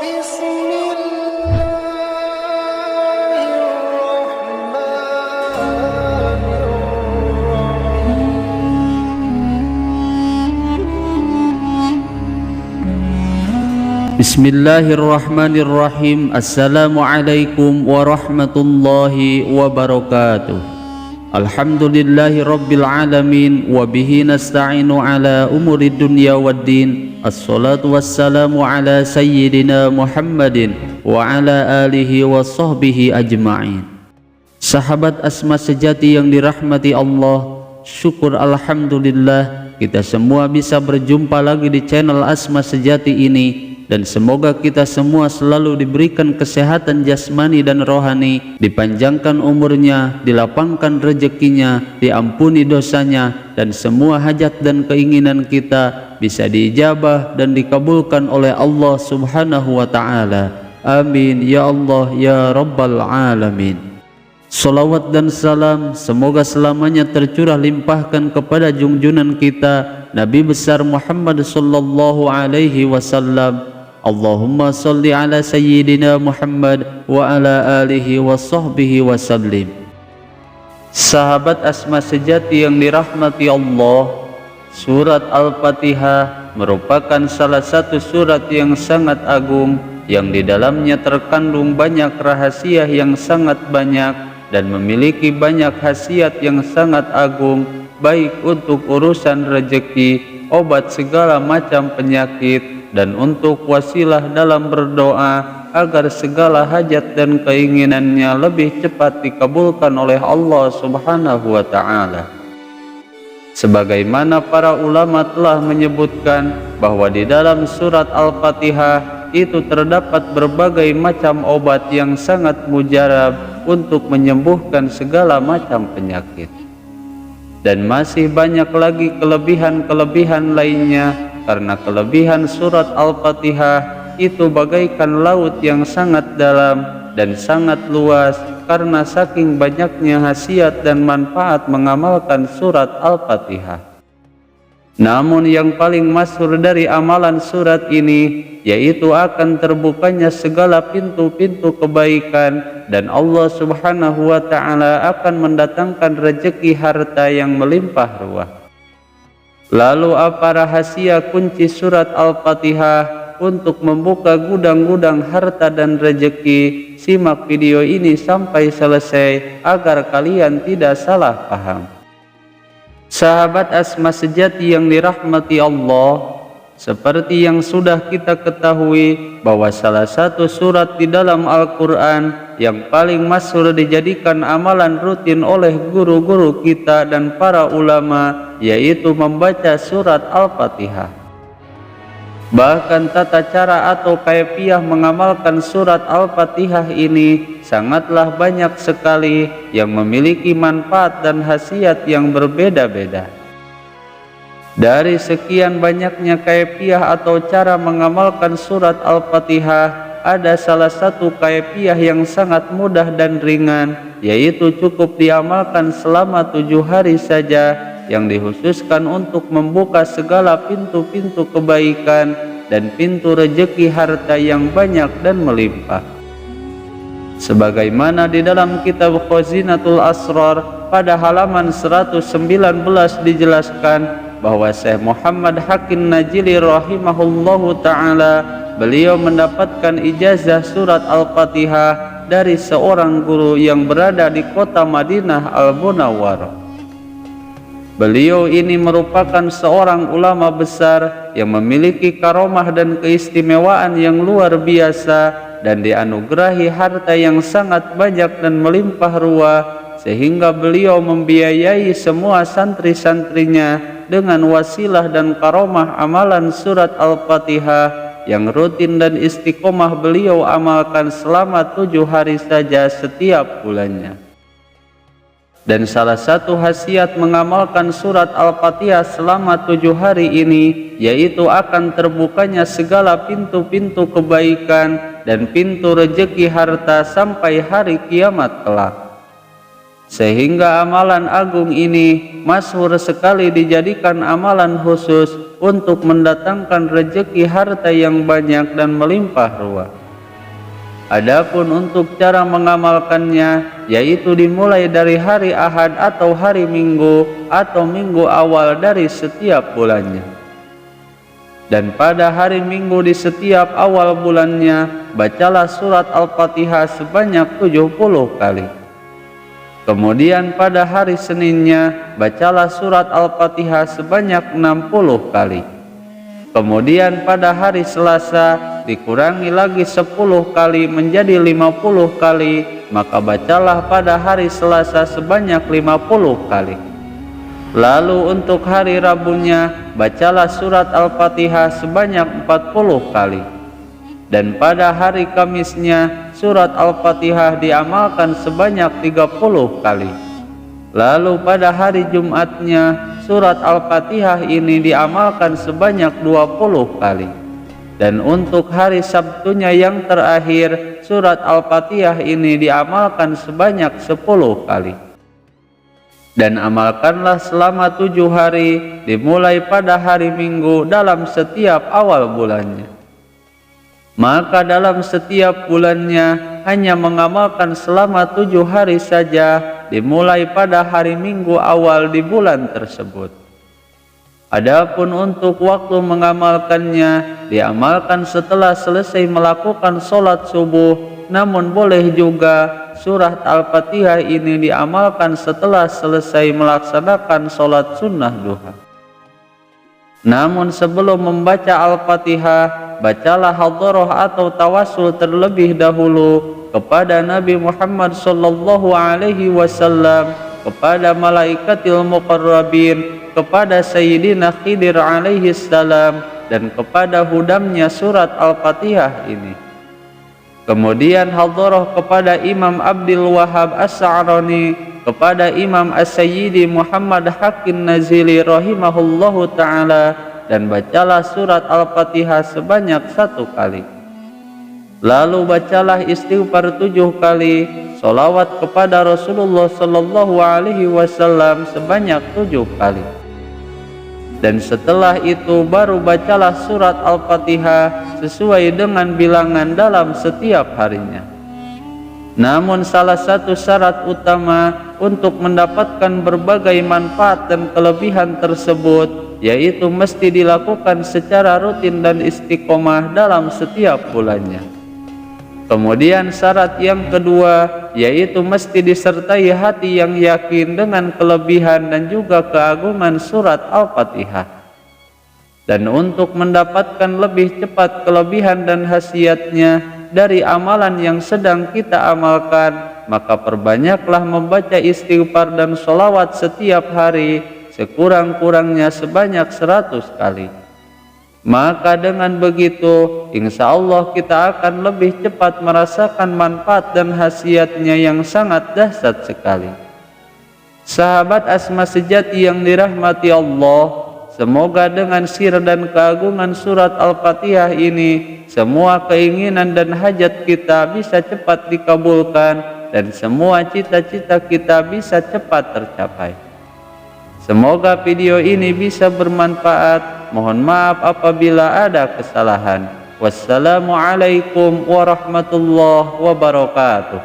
Bismillahirrahmanirrahim. Assalamualaikum warahmatullahi wabarakatuh. Alhamdulillahi rabbil alamin. Wabihi nasta'inu ala umuri dunya waddin. Assalatu wassalamu ala sayyidina Muhammadin wa ala alihi wa sahbihi ajma'in. Sahabat Asma sejati yang dirahmati Allah, syukur alhamdulillah kita semua bisa berjumpa lagi di channel Asma Sejati ini. Dan semoga kita semua selalu diberikan kesehatan jasmani dan rohani, dipanjangkan umurnya, dilapangkan rezekinya, diampuni dosanya, dan semua hajat dan keinginan kita bisa diijabah dan dikabulkan oleh Allah Subhanahu wa Ta'ala. Amin ya Allah ya Rabbal Alamin. Salawat dan salam semoga selamanya tercurah limpahkan kepada junjunan kita Nabi besar Muhammad sallallahu alaihi wasallam. Allahumma salli ala sayyidina Muhammad wa ala alihi wa sahbihi wa sallim. Sahabat Asma sejati yang dirahmati Allah, surat Al-Fatihah merupakan salah satu surat yang sangat agung, yang di dalamnya terkandung banyak rahasia yang sangat banyak dan memiliki banyak khasiat yang sangat agung, baik untuk urusan rezeki, obat segala macam penyakit, dan untuk wasilah dalam berdoa agar segala hajat dan keinginannya lebih cepat dikabulkan oleh Allah Subhanahu wa Ta'ala. Sebagaimana para ulama telah menyebutkan bahwa di dalam surat Al-Fatihah itu terdapat berbagai macam obat yang sangat mujarab untuk menyembuhkan segala macam penyakit. Dan masih banyak lagi kelebihan-kelebihan lainnya, karena kelebihan surat Al-Fatihah itu bagaikan laut yang sangat dalam dan sangat luas, karena saking banyaknya khasiat dan manfaat mengamalkan surat Al-Fatihah. Namun yang paling masyhur dari amalan surat ini yaitu akan terbukanya segala pintu-pintu kebaikan, dan Allah Subhanahu wa Ta'ala akan mendatangkan rezeki harta yang melimpah ruah. Lalu apa rahasia kunci surat Al-Fatihah untuk membuka gudang-gudang harta dan rezeki? Simak video ini sampai selesai agar kalian tidak salah paham. Sahabat Asma sejati yang dirahmati Allah, seperti yang sudah kita ketahui bahwa salah satu surat di dalam Al-Quran yang paling masyhur dijadikan amalan rutin oleh guru-guru kita dan para ulama yaitu membaca surat Al-Fatihah. Bahkan tata cara atau kaifiah mengamalkan surat Al-Fatihah ini sangatlah banyak sekali yang memiliki manfaat dan khasiat yang berbeda-beda. Dari sekian banyaknya kaifiah atau cara mengamalkan surat Al-Fatihah, ada salah satu kaifiah yang sangat mudah dan ringan, yaitu cukup diamalkan selama 7 hari saja, yang dikhususkan untuk membuka segala pintu-pintu kebaikan dan pintu rezeki harta yang banyak dan melimpah. Sebagaimana di dalam kitab Khazinatul Asrar pada halaman 119 dijelaskan bahwa Syekh Muhammad Hakim Najili rahimahullahu ta'ala, beliau mendapatkan ijazah surat Al-Fatihah dari seorang guru yang berada di kota Madinah Al-Munawwarah. Beliau ini merupakan seorang ulama besar yang memiliki karomah dan keistimewaan yang luar biasa dan dianugerahi harta yang sangat banyak dan melimpah ruah, sehingga beliau membiayai semua santri-santrinya dengan wasilah dan karomah amalan surat Al-Fatihah yang rutin dan istiqomah beliau amalkan selama 7 hari saja setiap bulannya. Dan salah satu khasiat mengamalkan surat Al-Fatihah selama 7 hari ini yaitu akan terbukanya segala pintu-pintu kebaikan dan pintu rezeki harta sampai hari kiamat kelak. Sehingga amalan agung ini masyhur sekali dijadikan amalan khusus untuk mendatangkan rezeki harta yang banyak dan melimpah ruah. Adapun untuk cara mengamalkannya, yaitu dimulai dari hari Ahad atau hari Minggu atau minggu awal dari setiap bulannya. Dan pada hari Minggu di setiap awal bulannya, bacalah surat Al-Fatihah sebanyak 70 kali. Kemudian pada hari Seninnya, bacalah surat Al-Fatihah sebanyak 60 kali. Kemudian pada hari Selasa, dikurangi lagi 10 kali menjadi 50 kali, maka bacalah pada hari Selasa sebanyak 50 kali. Lalu untuk hari Rabunya, bacalah surat Al-Fatihah sebanyak 40 kali. Dan pada hari Kamisnya, surat Al-Fatihah diamalkan sebanyak 30 kali. Lalu pada hari Jumatnya, surat Al-Fatihah ini diamalkan sebanyak 20 kali. Dan untuk hari Sabtunya yang terakhir, surat Al-Fatihah ini diamalkan sebanyak 10 kali. Dan amalkanlah selama 7 hari, dimulai pada hari Minggu dalam setiap awal bulannya. Maka dalam setiap bulannya hanya mengamalkan selama 7 hari saja, dimulai pada hari Minggu awal di bulan tersebut. Adapun untuk waktu mengamalkannya, diamalkan setelah selesai melakukan sholat subuh, namun boleh juga surat Al-Fatihah ini diamalkan setelah selesai melaksanakan sholat sunnah duha. Namun sebelum membaca Al-Fatihah, bacalah hadharah atau tawasul terlebih dahulu kepada Nabi Muhammad sallallahu alaihi wasallam, kepada malaikatil muqarrabin, kepada Sayyidina Khidir alaihi salam, dan kepada hudamnya surat Al-Fatihah ini. Kemudian hadharah kepada Imam Abdul Wahhab As-Sa'rani, kepada Imam As-Sayyidi Muhammad Hakim Nazili rahimahullahu ta'ala, dan bacalah surat Al-Fatihah sebanyak 1 kali. Lalu bacalah istighfar 7 kali, sholawat kepada Rasulullah sallallahu alaihi wasallam sebanyak 7 kali. Dan setelah itu baru bacalah surat Al-Fatihah sesuai dengan bilangan dalam setiap harinya. Namun salah satu syarat utama untuk mendapatkan berbagai manfaat dan kelebihan tersebut, yaitu mesti dilakukan secara rutin dan istiqomah dalam setiap bulannya. Kemudian syarat yang kedua, yaitu mesti disertai hati yang yakin dengan kelebihan dan juga keagungan surat Al-Fatihah. Dan untuk mendapatkan lebih cepat kelebihan dan khasiatnya dari amalan yang sedang kita amalkan, maka perbanyaklah membaca istighfar dan sholawat setiap hari, sekurang-kurangnya sebanyak 100 kali. Maka dengan begitu, insya Allah kita akan lebih cepat merasakan manfaat dan khasiatnya yang sangat dahsyat sekali. Sahabat Asma sejati yang dirahmati Allah, semoga dengan sir dan keagungan surat Al-Fatihah ini, semua keinginan dan hajat kita bisa cepat dikabulkan dan semua cita-cita kita bisa cepat tercapai. Semoga video ini bisa bermanfaat. Mohon maaf apabila ada kesalahan. Wassalamualaikum warahmatullahi wabarakatuh.